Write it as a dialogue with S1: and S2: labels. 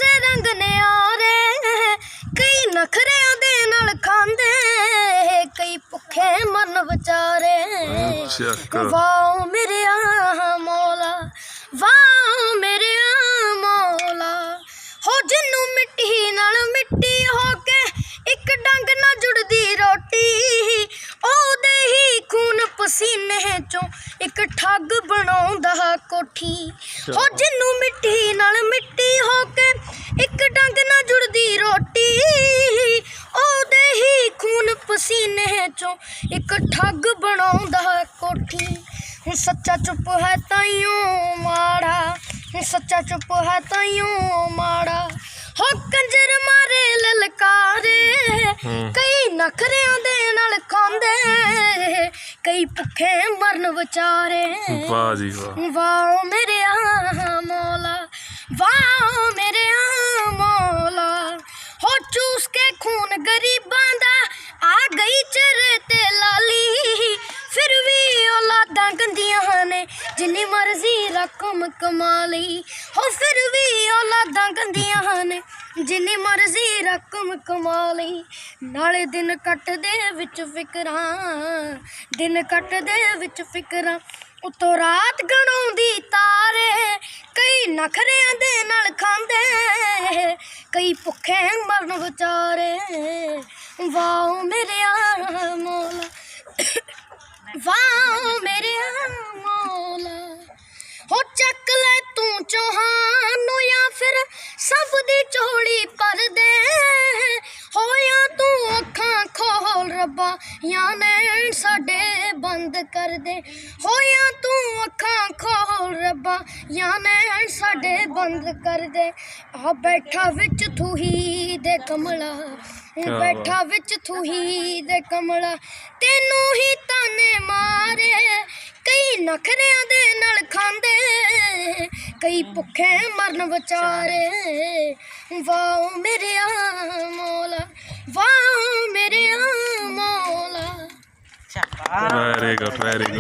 S1: से रंग न्यारे कई नखरियां दे नाल खांदे कई भुखे मन विचारे। वाह मेरे मौला वाह मेरे मौला हो जिन्नू मिट्टी नाल मिट्टी हो के एक डंग ना जुड़दी रोटी ओदे ही खून पसीने चों एक ठग बनाउंदा कोठी। हो जिन्नू मिट्टी नाल मिट्टी हो के एक डंग ना जुड़दी रोटी ओदे ही खून पसीने चों एक ठग बनाउंदा कोठी। हुण सच्चा चुप है ताइयों माड़ा सच्चा चुप है ताइयों माड़ा हो कंजर मारे ललकारे कई नखरियां दे नाल खांदे कई भुखे मरन विचारे।
S2: वाह जी वाह
S1: वाह मेरे मौला वाह मेरे मौला हो चूस के खून गरीबां दा आ गई चेहरे ते लाली फिर भी औलादां गंदियां ने जिन्नी मर्जी रकम कमा लई। हो फिर भी औलादां गंदियां ने जिन्नी मर्जी रकम कमा लई। नाले दिन कटदे विच फिकरां दिन कटदे विच फिकरां उतों रात गणाउंदी तारे कई नखरियां दे नाल खांदे कई भुखे मरन विचारे। वाह मेरे मौला वाह मेरे मौला हो चक ले तू चौहान या फिर सब दी झोली भर दे हो या तू अखां खोल रब्बा या नैन साडे बंद कर दे हो या तू अखां खोल रब्बा या नैन साडे बंद कर दे। आ बैठा विच थूही दे कमला बैठा विच थूही दे कमला तेनू ही ताने मारे कई नखरियां दे नाल खांदे कई भुखे मरन विचारे। वाह मेरे मौला वाह मेरे मौला।
S2: Very good very good.